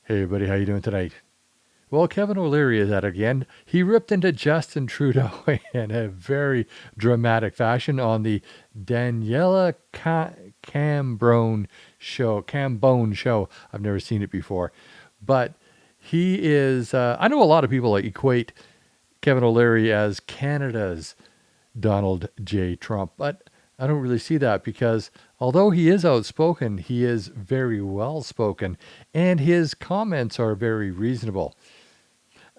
Hey everybody, how you doing tonight? Well, Kevin O'Leary is at it again. He ripped into Justin Trudeau in a very dramatic fashion on the Daniela Cambone show. I've never seen it before, but he is. I know a lot of people equate Kevin O'Leary as Canada's Donald J. Trump, but I don't really see that because although he is outspoken, he is very well spoken and his comments are very reasonable.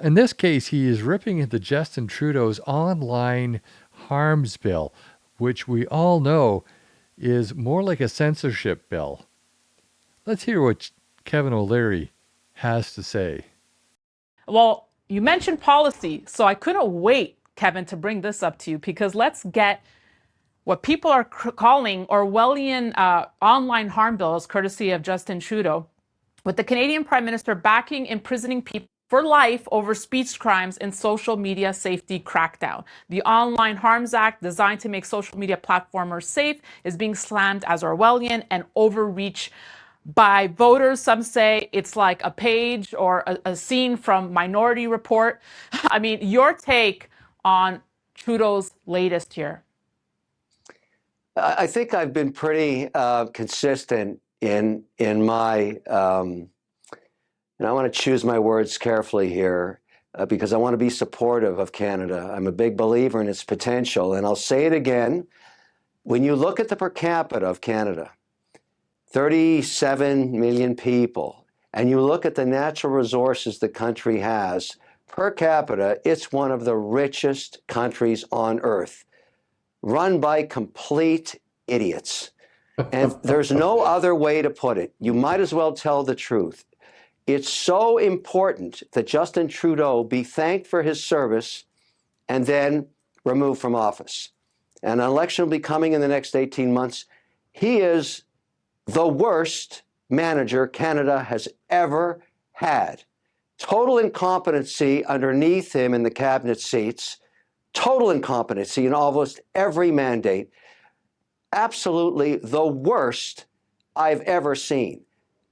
In this case, he is ripping into Justin Trudeau's online harms bill, which we all know is more like a censorship bill. Let's hear what Kevin O'Leary has to say. Well, you mentioned policy, so I couldn't wait, Kevin, to bring this up to you because let's get what people are calling Orwellian online harm bills, courtesy of Justin Trudeau, with the Canadian Prime Minister backing imprisoning people for life over speech crimes and social media safety crackdown. The Online Harms Act, designed to make social media platformers safe, is being slammed as Orwellian and overreach by voters. Some say it's like a page or a scene from Minority Report. I mean, your take on Trudeau's latest here. I think I've been pretty consistent in my, and I want to choose my words carefully here because I want to be supportive of Canada. I'm a big believer in its potential, and I'll say it again. When you look at the per capita of Canada, 37 million people, and you look at the natural resources the country has, per capita, it's one of the richest countries on earth, run by complete idiots. And there's no other way to put it. You might as well tell the truth. It's so important that Justin Trudeau be thanked for his service and then removed from office. And an election will be coming in the next 18 months. He is the worst manager Canada has ever had. Total incompetency underneath him in the cabinet seats, total incompetency in almost every mandate. Absolutely the worst I've ever seen.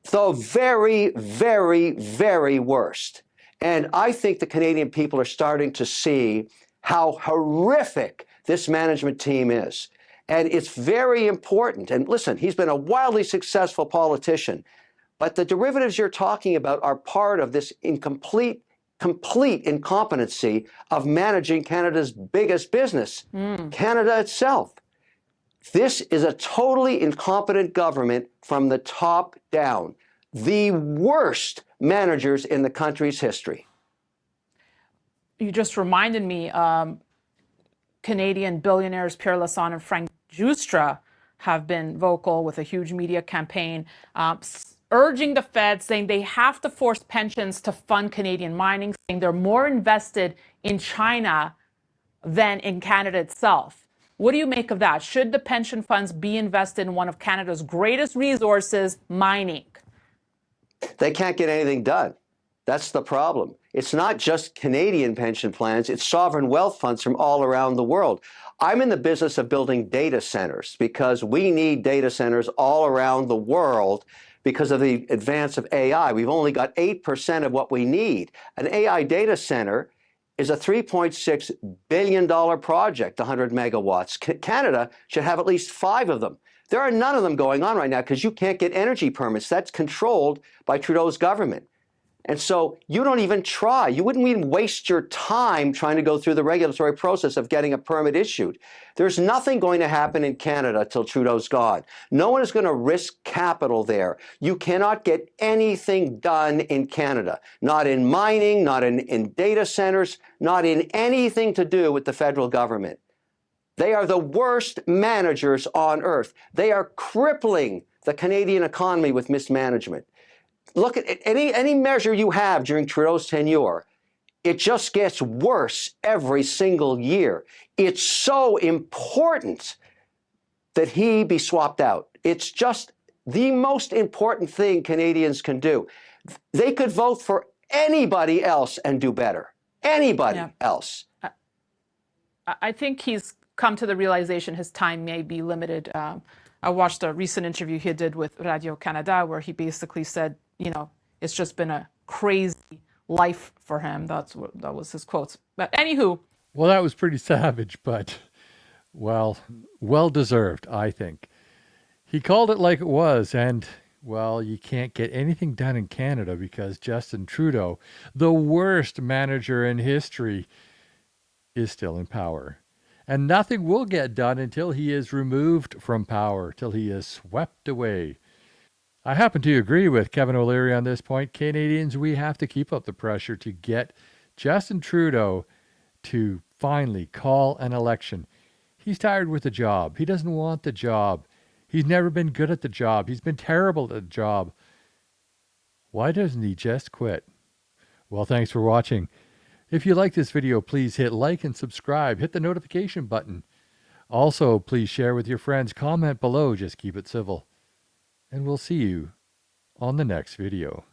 The very, very, very worst. And I think the Canadian people are starting to see how horrific this management team is. And it's very important. And listen, he's been a wildly successful politician, but the derivatives you're talking about are part of this complete incompetency of managing Canada's biggest business, Canada itself. This is a totally incompetent government from the top down. The worst managers in the country's history. You just reminded me, Canadian billionaires Pierre Lassonde and Frank Giustra have been vocal with a huge media campaign urging the Fed, saying they have to force pensions to fund Canadian mining, saying they're more invested in China than in Canada itself. What do you make of that? Should the pension funds be invested in one of Canada's greatest resources, mining? They can't get anything done. That's the problem. It's not just Canadian pension plans, it's sovereign wealth funds from all around the world. I'm in the business of building data centers because we need data centers all around the world because of the advance of AI. We've only got 8% of what we need. An AI data center is a $3.6 billion project, 100 megawatts. Canada should have at least 5 of them. There are none of them going on right now because you can't get energy permits. That's controlled by Trudeau's government. And so you don't even try. You wouldn't even waste your time trying to go through the regulatory process of getting a permit issued. There's nothing going to happen in Canada till Trudeau's gone. No one is going to risk capital there. You cannot get anything done in Canada, not in mining, not in data centers, not in anything to do with the federal government. They are the worst managers on earth. They are crippling the Canadian economy with mismanagement. Look at any measure you have during Trudeau's tenure, it just gets worse every single year. It's so important that he be swapped out. It's just the most important thing Canadians can do. They could vote for anybody else and do better. Anybody else. I think he's come to the realization his time may be limited. I watched a recent interview he did with Radio Canada where he basically said, you know, It's just been a crazy life for him. That was his quotes. But anywho, Well, that was pretty savage, but well, well deserved, I think. He called it like it was, and well, you can't get anything done in Canada because Justin Trudeau, the worst manager in history, is still in power. And nothing will get done until he is removed from power, till he is swept away. I happen to agree with Kevin O'Leary on this point. Canadians, we have to keep up the pressure to get Justin Trudeau to finally call an election. He's tired with the job. He doesn't want the job. He's never been good at the job. He's been terrible at the job. Why doesn't he just quit? Well, thanks for watching. If you like this video, please hit like and subscribe. Hit the notification button. Also, please share with your friends. Comment below. Just keep it civil. And we'll see you on the next video.